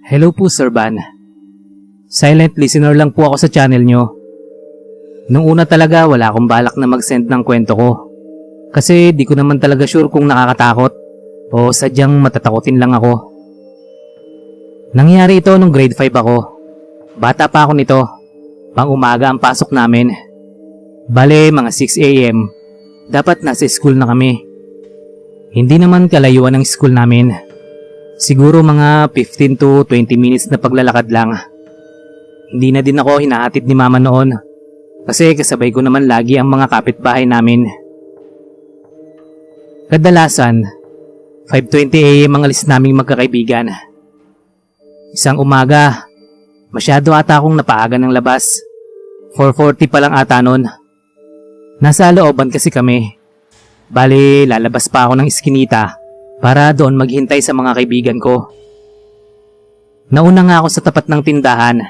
Hello po Sir Van. Silent listener lang po ako sa channel nyo. Nung una talaga wala akong balak na mag-send ng kwento ko. Kasi di ko naman talaga sure kung nakakatakot o sadyang matatakotin lang ako. Nangyari ito nung grade 5 ako. Bata pa ako nito. Pang umaga ang pasok namin. Bale mga 6 AM. Dapat nasa school na kami. Hindi naman kalayuan ng school namin. Siguro mga 15 to 20 minutes na paglalakad lang. Hindi na din ako hinahatid ni mama noon. Kasi kasabay ko naman lagi ang mga kapitbahay namin. Kadalasan, 5:20 AM ang alis naming magkakaibigan. Isang umaga, masyado ata akong napaaga ng labas. 4:40 pa lang ata noon. Nasa looban kasi kami. Bali, lalabas pa ako ng iskinita para doon maghintay sa mga kaibigan ko. Nauna nga ako sa tapat ng tindahan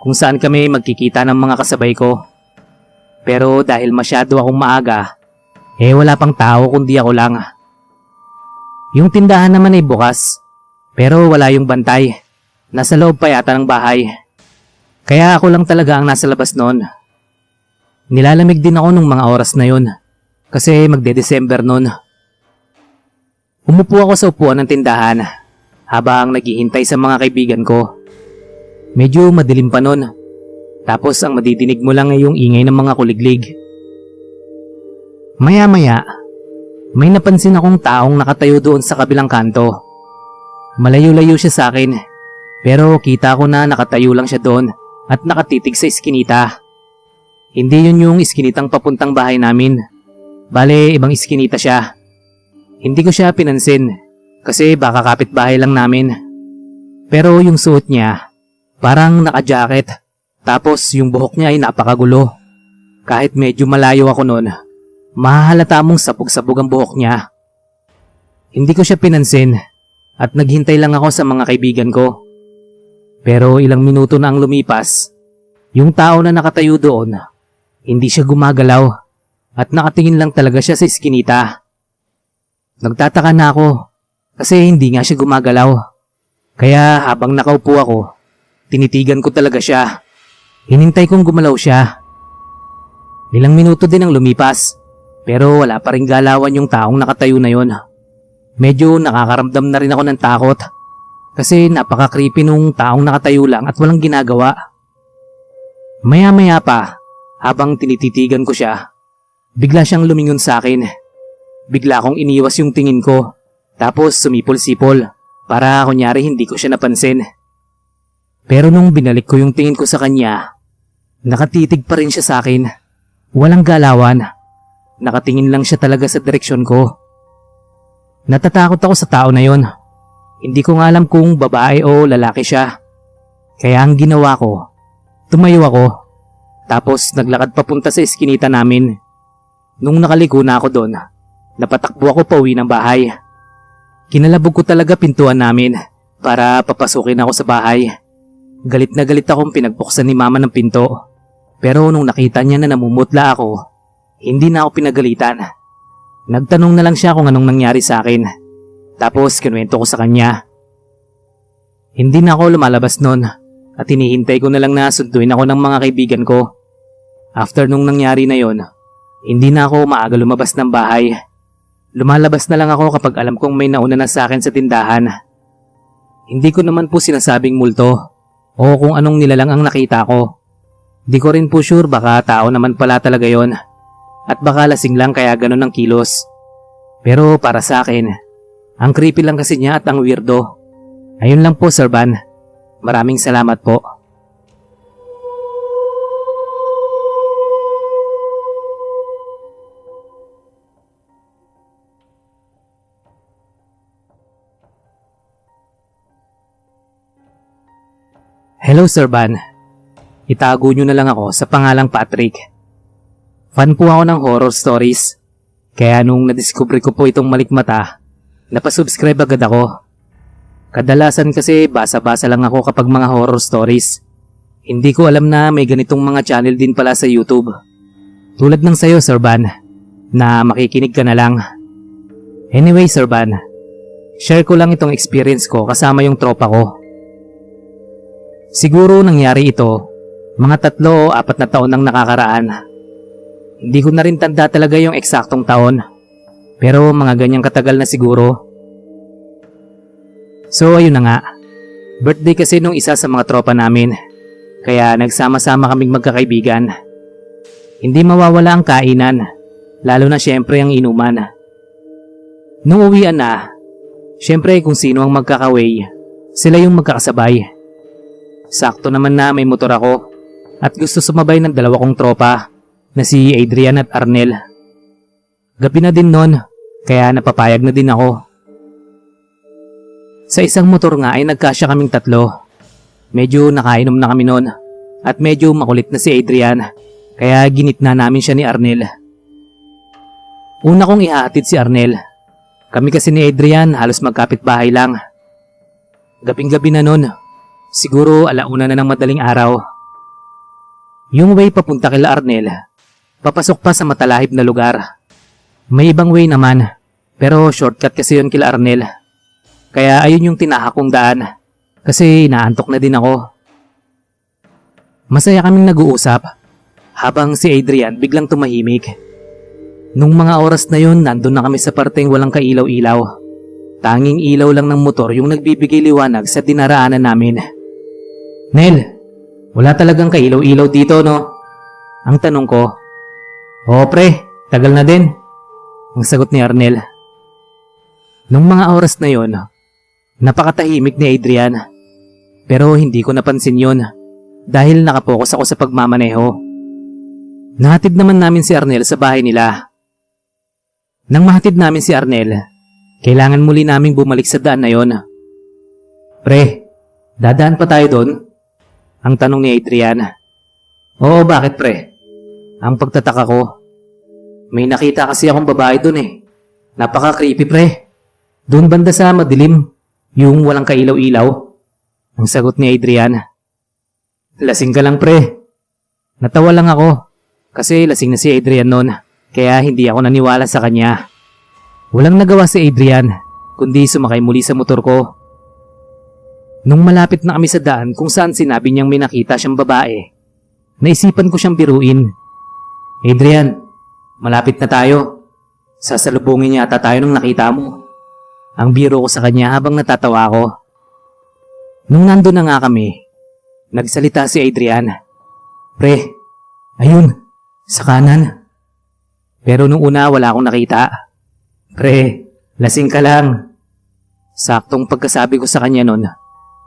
kung saan kami magkikita ng mga kasabay ko. Pero dahil masyado akong maaga, wala pang tao kundi ako lang. Yung tindahan naman ay bukas, pero wala yung bantay. Nasa loob pa yata ng bahay. Kaya ako lang talaga ang nasa labas noon. Nilalamig din ako nung mga oras na yun, kasi magde-December noon. Umupo ako sa upuan ng tindahan habang naghihintay sa mga kaibigan ko. Medyo madilim pa noon. Tapos ang madidinig mo lang ay yung ingay ng mga kuliglig. Maya-maya, may napansin akong taong nakatayo doon sa kabilang kanto. Malayo-layo siya sa akin, pero kita ko na nakatayo lang siya doon at nakatitig sa iskinita. Hindi yun yung iskinitang papuntang bahay namin. Bale, ibang iskinita siya. Hindi ko siya pinansin kasi baka kapitbahay lang namin. Pero yung suot niya, parang naka-jacket. Tapos yung buhok niya ay napakagulo. Kahit medyo malayo ako noon, mahahalata mong sabog-sabog ang buhok niya. Hindi ko siya pinansin at naghintay lang ako sa mga kaibigan ko. Pero ilang minuto na ang lumipas, yung tao na nakatayo doon, hindi siya gumagalaw at nakatingin lang talaga siya sa iskinita. Nagtataka na ako kasi hindi nga siya gumagalaw. Kaya habang nakaupo ako, tinitigan ko talaga siya. Hinintay kong gumalaw siya. Ilang minuto din ang lumipas, pero wala pa rin galawan yung taong nakatayo na yon. Medyo nakakaramdam na rin ako ng takot kasi napaka-creepy nung taong nakatayo lang at walang ginagawa. Maya-maya pa, habang tinititigan ko siya, bigla siyang lumingon sa akin. Bigla akong iniwas yung tingin ko, tapos sumipol-sipol para kunyari hindi ko siya napansin. Pero nung binalik ko yung tingin ko sa kanya, nakatitig pa rin siya sa akin. Walang galawan. Nakatingin lang siya talaga sa direksyon ko. Natatakot ako sa tao na yon. Hindi ko nga alam kung babae o lalaki siya. Kaya ang ginawa ko, tumayo ako. Tapos naglakad papunta sa iskinita namin. Nung nakaliko na ako doon, napatakbo ako pauwi ng bahay. Kinalabog ko talaga pintuan namin para papasukin ako sa bahay. Galit na galit akong pinagbuksan ni mama ng pinto. Pero nung nakita niya na namumutla ako, hindi na ako pinagalitan. Nagtanong na lang siya kung anong nangyari sa akin. Tapos kinuwento ko sa kanya. Hindi na ako lumalabas noon at hinihintay ko na lang na sunduin ako ng mga kaibigan ko. After nung nangyari na yon, hindi na ako maaga lumabas ng bahay. Lumalabas na lang ako kapag alam kong may nauna na sa akin sa tindahan. Hindi ko naman po sinasabing multo o kung anong nilalang ang nakita ko. Di ko rin po sure, baka tao naman pala talaga yon. At baka lasing lang kaya ganun ang kilos. Pero para sa akin, ang creepy lang kasi niya at ang weirdo. Ayun lang po Sir Van. Maraming salamat po. Hello Sir Van. Itago nyo na lang ako sa pangalang Patrick. Fan po ako ng horror stories. Kaya nung nadiskubre ko po itong malikmata, napasubscribe agad ako. Kadalasan kasi basa-basa lang ako kapag mga horror stories. Hindi ko alam na may ganitong mga channel din pala sa YouTube. Tulad ng sayo Sir Van, na makikinig ka na lang. Anyway Sir Van, share ko lang itong experience ko kasama yung tropa ko. Siguro nangyari ito, mga 3 o 4 na taon nang nakakaraan. Hindi ko na rin tanda talaga yung eksaktong taon, pero mga ganyang katagal na siguro. So ayun na nga, birthday kasi nung isa sa mga tropa namin, kaya nagsama-sama kaming magkakaibigan. Hindi mawawala ang kainan, lalo na syempre ang inuman. Nung uwian na, syempre kung sino ang magkakaway, sila yung magkakasabay. Sakto naman na may motor ako at gusto sumabay ng 2 kong tropa na si Adrian at Arnel. Gabi na din nun, kaya napapayag na din ako. Sa isang motor nga ay nagkasya kaming 3. Medyo nakainom na kami nun at medyo makulit na si Adrian, kaya ginitna namin siya ni Arnel. Una kong ihahatid si Arnel. Kami kasi ni Adrian halos magkapit-bahay lang. Gabing-gabi na nun, siguro 1:00 na ng madaling araw. Yung way papunta kila Arnel, papasok pa sa matalahib na lugar. May ibang way naman, pero shortcut kasi yun kila Arnel. Kaya ayun yung tinahak kong daan, kasi inaantok na din ako. Masaya kaming nag-uusap, habang si Adrian biglang tumahimik. Nung mga oras na yun, nandun na kami sa parteng walang kailaw-ilaw. Tanging ilaw lang ng motor yung nagbibigay liwanag sa dinaraanan namin. Nel, wala talagang kailaw-ilaw dito, no? Ang tanong ko. Oo pre, tagal na din. Ang sagot ni Arnel. Nung mga oras na yon, napakatahimik ni Adrian. Pero hindi ko napansin yon dahil nakapokus ako sa pagmamaneho. Nahatid naman namin si Arnel sa bahay nila. Nang mahatid namin si Arnel, kailangan muli naming bumalik sa daan na yon. Pre, dadaan pa tayo doon? Ang tanong ni Adrian. Oo, bakit pre? Ang pagtataka ko. May nakita kasi akong babae doon eh. Napaka-creepy pre. Doon banda sa madilim, yung walang kailaw-ilaw. Ang sagot ni Adrian. Lasing ka lang pre. Natawa lang ako kasi lasing na si Adrian noon, kaya hindi ako naniwala sa kanya. Walang nagawa si Adrian kundi sumakay muli sa motor ko. Nung malapit na kami sa daan kung saan sinabi niyang may nakita siyang babae, naisipan ko siyang biruin. Adrian, malapit na tayo. Sasalubungin yata tayo nung nakita mo. Ang biro ko sa kanya habang natatawa ako. Nung nandun na nga kami, nagsalita si Adrian. Pre, ayun, sa kanan. Pero nung una wala akong nakita. Pre, lasing ka lang. Saktong pagkasabi ko sa kanya nun,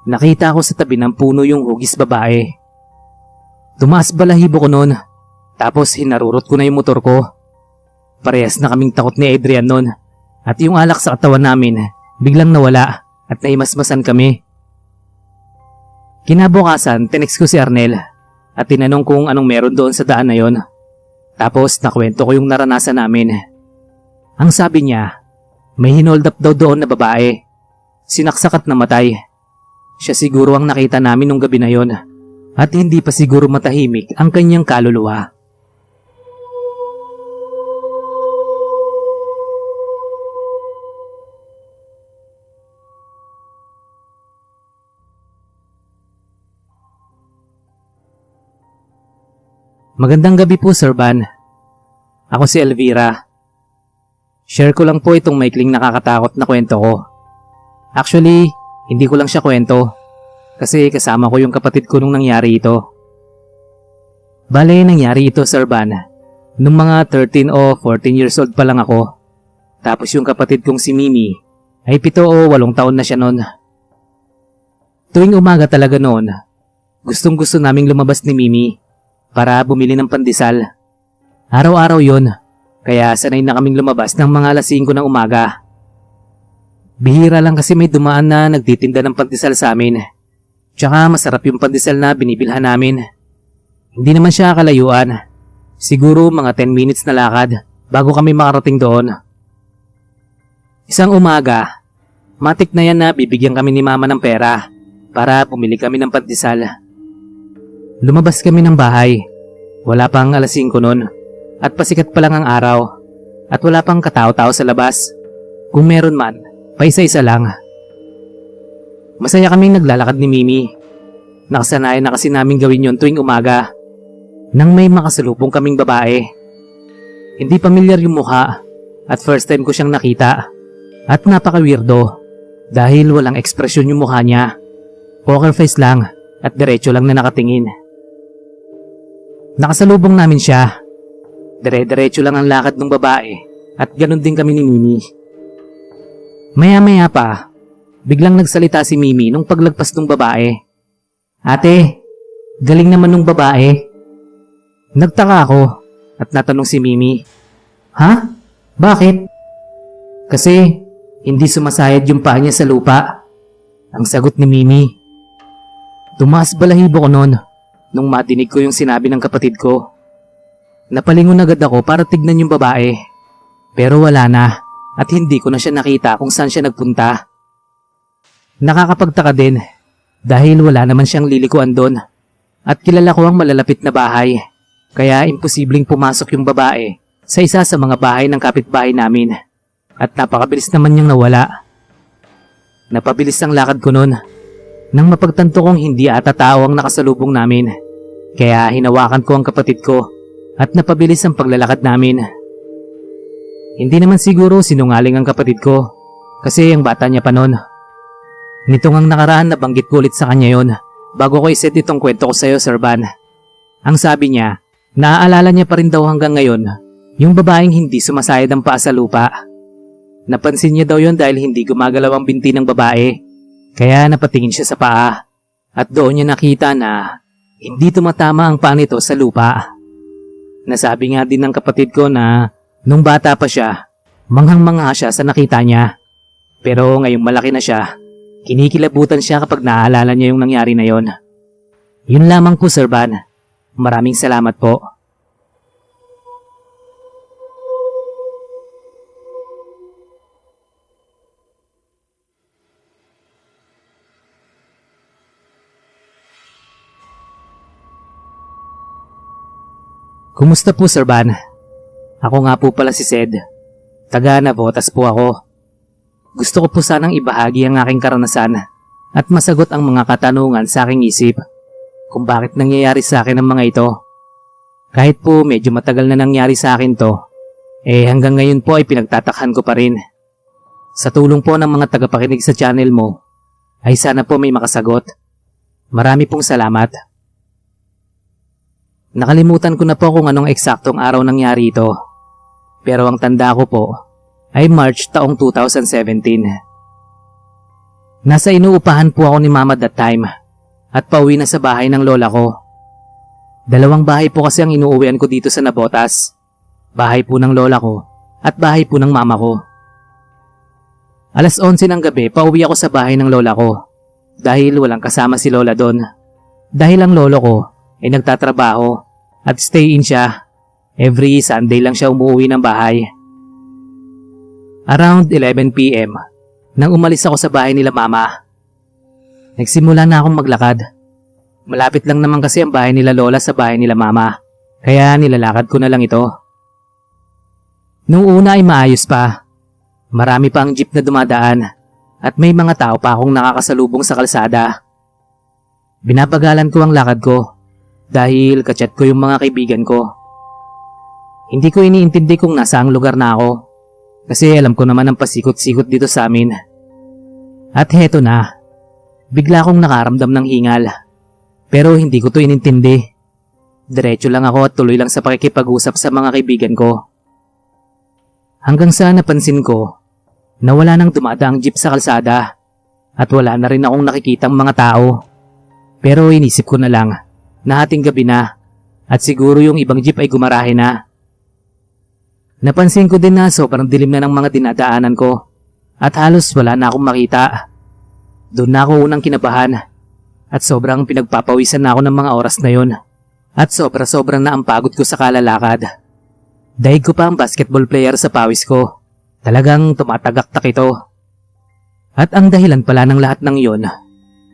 nakita ko sa tabi ng puno yung hugis babae. Tumaas balahibo ko nun, tapos hinarurot ko na yung motor ko. Parehas na kaming takot ni Adrian nun, at yung alak sa katawan namin biglang nawala at naimasmasan kami. Kinabukasan, tinext ko si Arnel at tinanong kung anong meron doon sa daan na yon. Tapos nakwento ko yung naranasan namin. Ang sabi niya, may hinold up daw doon na babae. Sinaksak at namatay. Siya siguro ang nakita namin nung gabi na yon at hindi pa siguro matahimik ang kanyang kaluluwa. Magandang gabi po, Sir Van. Ako si Elvira. Share ko lang po itong maikling nakakatakot na kwento ko. Actually, hindi ko lang siya kwento kasi kasama ko yung kapatid ko nung nangyari ito. Bale, nangyari ito, Sir Van, nung mga 13 o 14 years old pa lang ako. Tapos yung kapatid kong si Mimi ay 7 o 8 taon na siya noon. Tuwing umaga talaga noon, gustong gusto naming lumabas ni Mimi para bumili ng pandesal. Araw-araw yon, kaya sanay na kaming lumabas ng mga 5 ng umaga. Bihira lang kasi may dumaan na nagtitinda ng pandesal sa amin. Tsaka masarap yung pandesal na binibilhan namin. Hindi naman siya kalayuan. Siguro mga 10 minutes na lakad bago kami makarating doon. Isang umaga, matik na yan na bibigyan kami ni Mama ng pera para bumili kami ng pandesal. Lumabas kami ng bahay. Wala pang 5 noon at pasikat pa lang ang araw at wala pang katao-tao sa labas. Kung meron man, paisa-isa lang. Masaya kaming naglalakad ni Mimi. Nakasanayan na kasi namin gawin yon tuwing umaga. Nang may makasalubong kaming babae. Hindi pamilyar yung mukha at first time ko siyang nakita. At napaka-weirdo dahil walang ekspresyon yung mukha niya. Poker face lang at diretso lang na nakatingin. Nakasalubong namin siya. Dire-diretso lang ang lakad ng babae at ganun din kami ni Mimi. Maya-maya pa, biglang nagsalita si Mimi nung paglagpas ng babae. Ate, galing naman nung babae. Nagtaka ako at natanong si Mimi. Ha? Bakit? Kasi hindi sumasayad yung paa niya sa lupa. Ang sagot ni Mimi. Tumaas balahibo ko noon nung madinig ko yung sinabi ng kapatid ko. Napalingon agad ako para tignan yung babae. Pero wala na at hindi ko na siya nakita kung saan siya nagpunta. Nakakapagtaka din dahil wala naman siyang lilikuan doon at kilala ko ang malalapit na bahay. Kaya imposibleng pumasok yung babae sa isa sa mga bahay ng kapitbahay namin at napakabilis naman niyang nawala. Napabilis ang lakad ko noon nang mapagtanto kong hindi ata tao ang nakasalubong namin. Kaya hinawakan ko ang kapatid ko at napabilis ang paglalakad namin. Hindi naman siguro sinungaling ang kapatid ko kasi ang bata niya pa noon. Nitong ang nakaraan nabanggit ko ulit sa kanya yon bago ko iset itong kwento ko sa iyo, Sir Van. Ang sabi niya, naaalala niya pa rin daw hanggang ngayon yung babaeng hindi sumasayad ang paa sa lupa. Napansin niya daw yon dahil hindi gumagalaw ang binti ng babae. Kaya napatingin siya sa paa at doon niya nakita na hindi tumatama ang paa nito sa lupa. Nasabi nga din ng kapatid ko na nung bata pa siya, manghang-mangha siya sa nakita niya. Pero ngayong malaki na siya, kinikilabutan siya kapag naaalala niya yung nangyari na yon. Yun lamang po, Sir Van. Maraming salamat po. Kumusta po, Sir Van? Ako nga po pala si Sed. Taga Navotas po ako. Gusto ko po sanang ibahagi ang aking karanasan at masagot ang mga katanungan sa aking isip kung bakit nangyayari sa akin ang mga ito. Kahit po medyo matagal na nangyari sa akin to, hanggang ngayon po ay pinagtatakhan ko pa rin. Sa tulong po ng mga tagapakinig sa channel mo, ay sana po may makasagot. Marami pong salamat. Nakalimutan ko na po kung anong eksaktong araw nangyari ito. Pero ang tanda ko po ay March taong 2017. Nasa inuupahan po ako ni Mama that time at pauwi na sa bahay ng lola ko. Dalawang bahay po kasi ang inuuwian ko dito sa Navotas. Bahay po ng lola ko at bahay po ng mama ko. Alas 11 ng gabi pauwi ako sa bahay ng lola ko dahil walang kasama si lola doon. Dahil ang lolo ko ay nagtatrabaho at stay in siya. Every Sunday lang siya umuwi ng bahay. Around 11 PM, nang umalis ako sa bahay nila mama. Nagsimula na akong maglakad. Malapit lang naman kasi ang bahay nila lola sa bahay nila mama, kaya nilalakad ko na lang ito. Nung una ay maayos pa. Marami pa ang jeep na dumadaan at may mga tao pa akong nakakasalubong sa kalsada. Binabagalan ko ang lakad ko dahil kachat ko yung mga kaibigan ko. Hindi ko iniintindi kung nasaang lugar na ako kasi alam ko naman ang pasikot-sikot dito sa amin. At heto na, bigla akong nakaramdam ng hingal pero hindi ko to inintindi. Diretso lang ako at tuloy lang sa pakikipag-usap sa mga kaibigan ko. Hanggang sa napansin ko na wala nang dumadaang jeep sa kalsada at wala na rin akong nakikitang mga tao. Pero inisip ko na lang na hating gabi na at siguro yung ibang jeep ay gumarahe na. Napansin ko din na sobrang dilim na ng mga dinadaanan ko at halos wala na akong makita. Doon na ako unang kinabahan at sobrang pinagpapawisan na ako ng mga oras na yon at sobra-sobrang na ang pagod ko sa kalalakad. Daig ko pa ang basketball player sa pawis ko. Talagang tumatagaktak ito. At ang dahilan pala ng lahat ng yon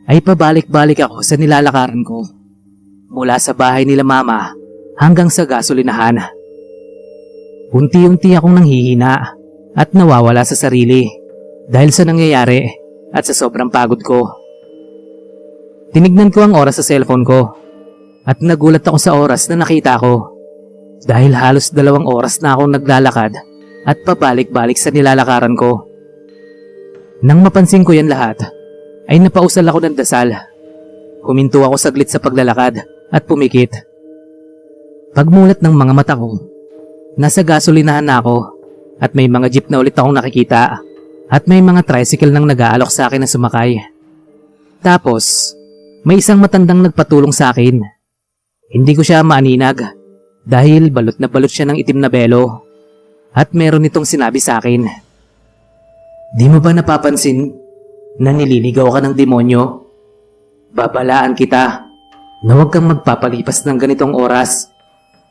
ay pabalik-balik ako sa nilalakaran ko. Mula sa bahay nila mama hanggang sa gasolinahan. Unti-unti akong nanghihina at nawawala sa sarili dahil sa nangyayari at sa sobrang pagod ko. Tinignan ko ang oras sa cellphone ko at nagulat ako sa oras na nakita ko dahil halos 2 oras na akong naglalakad at pabalik-balik sa nilalakaran ko. Nang mapansin ko yan lahat, ay napausal ako ng dasal. Huminto ako saglit sa paglalakad at pumikit. Pagmulat ng mga mata ko, nasa gasolinahan na ako at may mga jeep na ulit akong nakikita at may mga tricycle nang nag-aalok sa akin na sumakay. Tapos, may isang matandang nagpatulong sa akin. Hindi ko siya maaninag dahil balot na balot siya ng itim na belo at meron itong sinabi sa akin. Di mo ba napapansin na nililigaw ka ng demonyo? Babalaan kita na huwag kang magpapalipas ng ganitong oras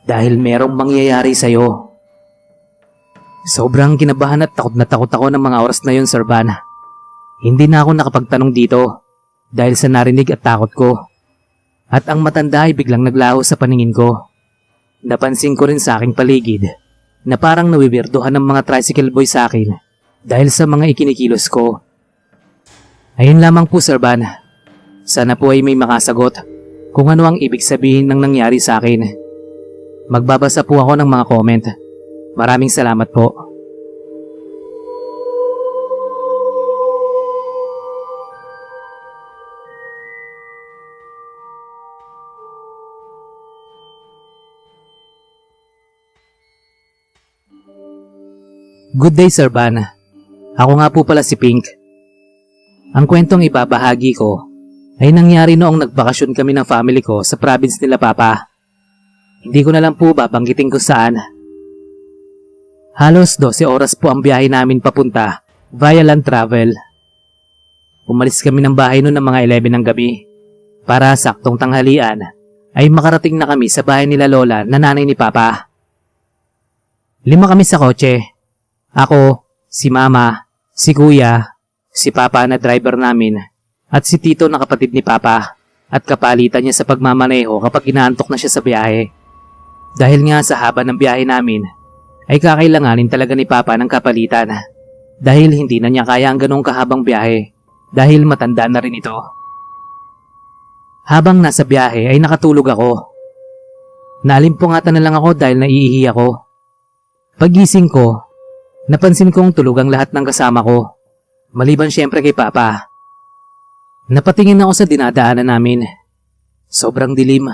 dahil merong mangyayari sa'yo. Sobrang kinabahan at takot na takot ako ng mga oras na yun, Sir Van. Hindi na ako nakapagtanong dito dahil sa narinig at takot ko. At ang matanda ay biglang naglaho sa paningin ko. Napansin ko rin sa aking paligid na parang nawiwirduhan ng mga tricycle boy sa akin dahil sa mga ikinikilos ko. Ayun lamang po, Sir Van. Sana po ay may makasagot kung ano ang ibig sabihin ng nangyari sa akin. Magbabasa po ako ng mga comment. Maraming salamat po. Good day, Sir Van. Ako nga po pala si Pink. Ang kwentong ibabahagi ko ay nangyari noong nagbakasyon kami ng family ko sa province nila Papa. Hindi ko na lang po babanggitin kung saan. Halos 12 oras po ang biyahe namin papunta via land travel. Umalis kami ng bahay noon ng mga 11 ng gabi para saktong tanghalian ay makarating na kami sa bahay nila Lola na nanay ni Papa. 5 kami sa kotse. Ako, si Mama, si Kuya, si Papa na driver namin, at si Tito na kapatid ni Papa at kapalitan niya sa pagmamaneho kapag inaantok na siya sa biyahe. Dahil nga sa haba ng biyahe namin, ay kakailanganin talaga ni Papa ng kapalitan dahil hindi na niya kaya ang ganong kahabang biyahe dahil matanda na rin ito. Habang nasa biyahe ay nakatulog ako. Naalimpungatan na lang ako dahil naiihi ako. Pagising ko, napansin kong tulog ang lahat ng kasama ko, maliban siyempre kay Papa. Napatingin ako sa dinadaanan namin. Sobrang dilim,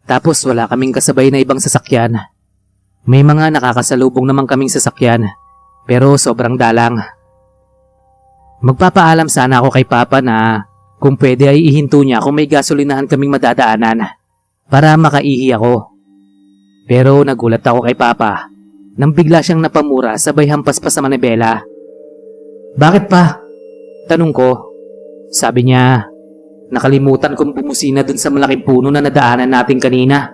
tapos wala kaming kasabay na ibang sasakyan. May mga nakakasalubong naman kaming sasakyan, pero sobrang dalang. Magpapaalam sana ako kay Papa na kung pwede ay ihinto niya kung may gasolinahan kaming madadaanan para makaihi ako. Pero nagulat ako kay Papa nang bigla siyang napamura sabay hampas pa sa manibela. Bakit pa? Tanong ko. Sabi niya, nakalimutan kong bumusina dun sa malaking puno na nadaanan natin kanina.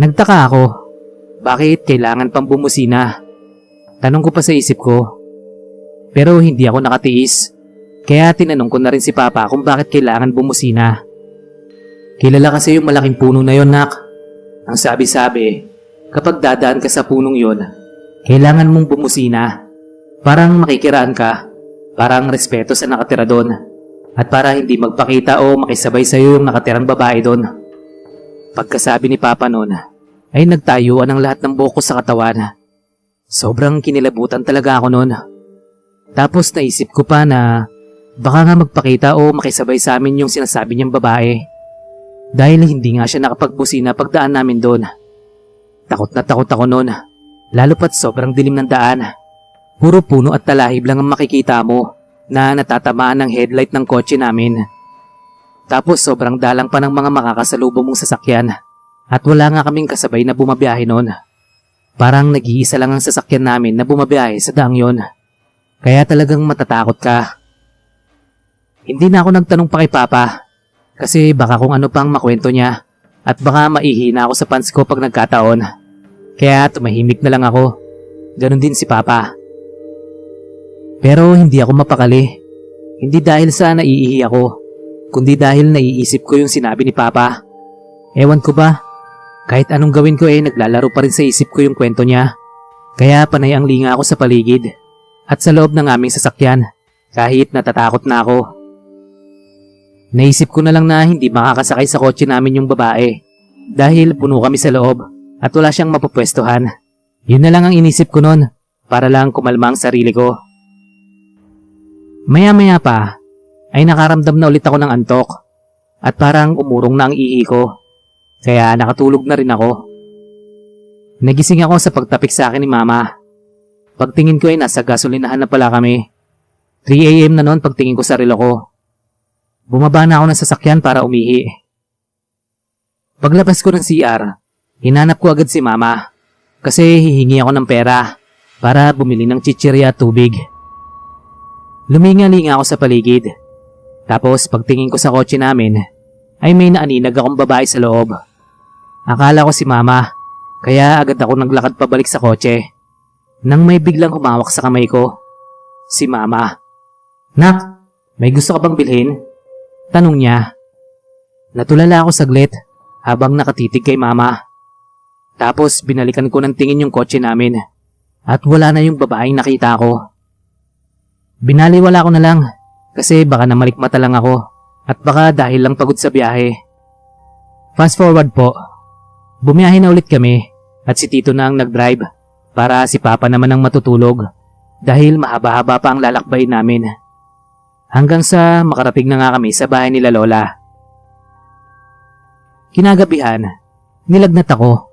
Nagtaka ako, bakit kailangan pang bumusina? Tanong ko pa sa isip ko. Pero hindi ako nakatiis, kaya tinanong ko na rin si Papa kung bakit kailangan bumusina. Kilala kasi yung malaking puno na yon, Nak. Ang sabi-sabi, kapag dadaan ka sa punong yon, kailangan mong bumusina. Parang makikiraan ka, parang respeto sa nakatira doon, at para hindi magpakita o makisabay sa iyo yung nakatirang babae doon. Pagkasabi ni Papa noon, ay nagtayuan ang lahat ng buhok ko sa katawan. Sobrang kinilabutan talaga ako noon. Tapos naisip ko pa na baka nga magpakita o makisabay sa amin yung sinasabi niyang babae. Dahil hindi nga siya nakapagbusina pagdaan namin doon. Takot na takot ako noon, lalo pat sobrang dilim ng daan. Puro puno at talahib lang ang makikita mo na natatamaan ng headlight ng kotse namin. Tapos sobrang dalang pa ng mga makakasalubong mong sasakyan at wala nga kaming kasabay na bumabiyahe noon. Parang nag-iisa lang ang sasakyan namin na bumabiyahe sa daang yon. Kaya talagang matatakot ka. Hindi na ako nagtanong pa kay Papa kasi baka kung ano pang makwento niya. At baka maihina ako sa pants ko pag nagkataon. Kaya tumahimik na lang ako. Ganon din si Papa. Pero hindi ako mapakali. Hindi dahil sa naiihi ako, kundi dahil naiisip ko yung sinabi ni Papa. Ewan ko ba, kahit anong gawin ko naglalaro pa rin sa isip ko yung kwento niya. Kaya panay ang linga ako sa paligid at sa loob ng aming sasakyan kahit natatakot na ako. Naisip ko na lang na hindi makakasakay sa kotse namin yung babae dahil puno kami sa loob at wala siyang mapupwestuhan. Yun na lang ang inisip ko noon para lang kumalma ang sarili ko. Maya-maya pa ay nakaramdam na ulit ako ng antok at parang umurong na ang ihi ko kaya nakatulog na rin ako. Nagising ako sa pagtapik sa akin ni Mama. Pagtingin ko ay nasa gasolinahan na pala kami. 3 AM na noon pagtingin ko sa relo ko. Bumaba na ako ng sasakyan para umihi. Paglabas ko ng CR, hinanap ko agad si Mama kasi hihingi ako ng pera para bumili ng chichirya at tubig. Luminga-linga ako sa paligid. Tapos pagtingin ko sa kotse namin ay may naaninag akong babae sa loob. Akala ko si Mama kaya agad ako naglakad pabalik sa kotse nang may biglang humawak sa kamay ko. Si Mama. "Nak, may gusto ka bang bilhin?" Tanong niya. Natulala ako saglit habang nakatitig kay Mama. Tapos binalikan ko ng tingin yung kotse namin at wala na yung babaeng nakita ko. Binaliwala ko na lang kasi baka namalikmata lang ako at baka dahil lang pagod sa biyahe. Fast forward po. Bumiyahe na ulit kami at si Tito na ang nag-drive para si Papa naman ang matutulog dahil mahaba-haba pa ang lalakbay namin. Hanggang sa makarating na nga kami sa bahay nila Lola. Kinagabihan, nilagnat ako.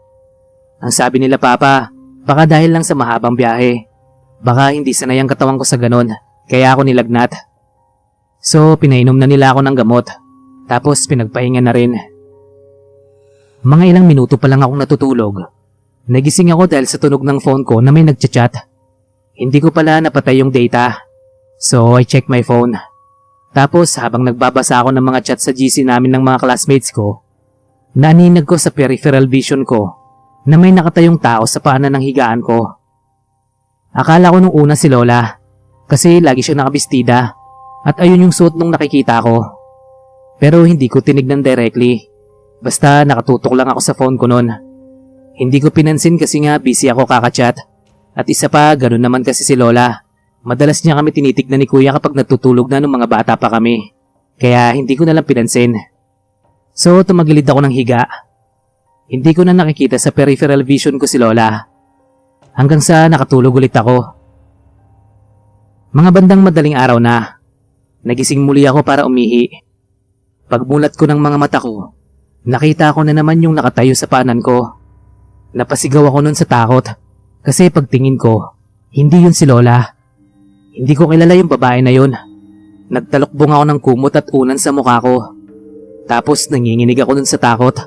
Ang sabi nila Papa, baka dahil lang sa mahabang biyahe. Baka hindi sanay ang katawan ko sa ganon, kaya ako nilagnat. So pinainom na nila ako ng gamot, tapos pinagpahinga na rin. Mga ilang minuto pa lang akong natutulog. Nagising ako dahil sa tunog ng phone ko na may nagchat-chat. Hindi ko pala napatay yung data. So I check my phone. Tapos habang nagbabasa ako ng mga chat sa GC namin ng mga classmates ko, naninag ko sa peripheral vision ko na may nakatayong tao sa paanan ng higaan ko. Akala ko nung una si Lola kasi lagi siya nakabistida at ayun yung suot nung nakikita ko. Pero hindi ko tinignan directly. Basta nakatutok lang ako sa phone ko noon. Hindi ko pinansin kasi nga busy ako kakachat. At isa pa, ganun naman kasi si Lola. Madalas niya kami tinitignan ni Kuya kapag natutulog na nung mga bata pa kami. Kaya hindi ko nalang pinansin. So tumagilid ako ng higa. Hindi ko na nakikita sa peripheral vision ko si Lola. Hanggang sa nakatulog ulit ako. Mga bandang madaling araw na. Nagising muli ako para umihi. Pagmulat ko ng mga mata ko, nakita ko na naman yung nakatayo sa paanan ko. Napasigaw ako nun sa takot. Kasi pagtingin ko, hindi yun si Lola. Hindi ko kilala yung babae na yun. Nagtalokbong ako ng kumot at unan sa mukha ko. Tapos nanginginig ako nun sa takot.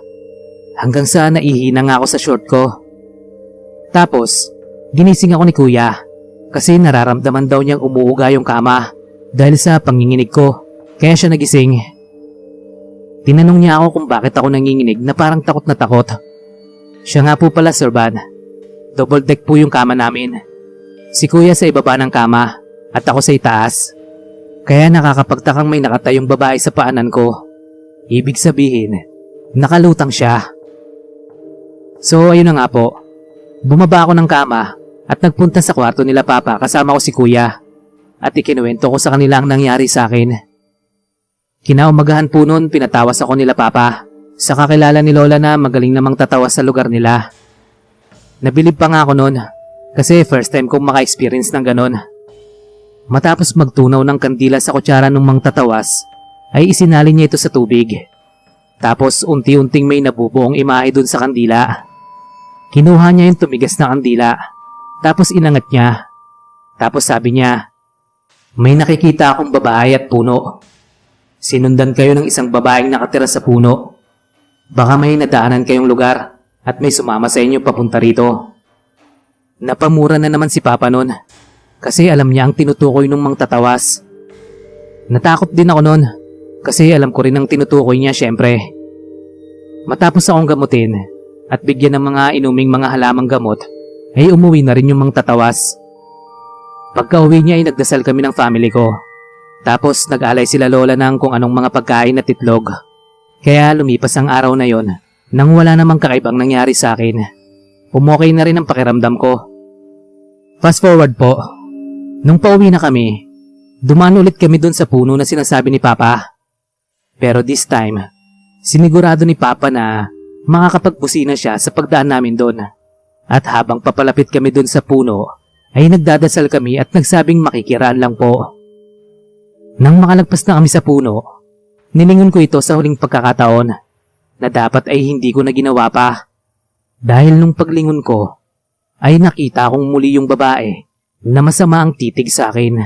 Hanggang sa naihina nga ako sa short ko. Tapos, ginising ako ni Kuya. Kasi nararamdaman daw niyang umuuga yung kama. Dahil sa panginginig ko. Kaya siya nagising. Tinanong niya ako kung bakit ako nanginginig na parang takot na takot. Siya nga po pala, Sir Van. Double deck po yung kama namin. Si Kuya sa ibaba ng kama at ako sa itaas. Kaya nakakapagtakang may nakatayong babae sa paanan ko. Ibig sabihin, nakalutang siya. So ayun na nga po. Bumaba ako ng kama at nagpunta sa kwarto nila Papa kasama ko si Kuya. At ikinuwento ko sa kanila ang nangyari sa akin. Kinaumagahan po noon pinatawas ako nila Papa sa kakilala ni Lola na magaling namang tatawas sa lugar nila. Nabilib pa nga ako noon kasi first time kong maka-experience ng ganon. Matapos magtunaw ng kandila sa kutsara ng mang tatawas, ay isinalin niya ito sa tubig. Tapos unti-unting may nabubuong imahe dun sa kandila. Kinuha niya yung tumigas na kandila, tapos inangat niya. Tapos sabi niya, "May nakikita akong babae at puno. Sinundan kayo ng isang babaeng nakatira sa puno. Baka may nadaanan kayong lugar at may sumama sa inyo papunta rito." Napamura na naman si Papa nun. Kasi alam niya ang tinutukoy ng mang tatawas. Natakot din ako noon kasi alam ko rin ang tinutukoy niya syempre. Matapos akong gamutin at bigyan ng mga inuming mga halamang gamot, ay umuwi na rin yung mang tatawas. Pagka uwi niya ay nagdasal kami ng family ko. Tapos nag-alay sila Lola ng kung anong mga pagkain at itlog. Kaya lumipas ang araw na yon nang wala namang kakaibang nangyari sa akin. Umokay na rin ang pakiramdam ko. Fast forward po. Nung pauwi na kami, dumaan ulit kami dun sa puno na sinasabi ni Papa. Pero this time, sinigurado ni Papa na makakapagbusina siya sa pagdaan namin doon. At habang papalapit kami doon sa puno, ay nagdadasal kami at nagsabing makikiraan lang po. Nang makalagpas na kami sa puno, nilingon ko ito sa huling pagkakataon na dapat ay hindi ko na ginawa pa. Dahil nung paglingon ko, ay nakita kong muli yung babae na masama ang titig sa akin.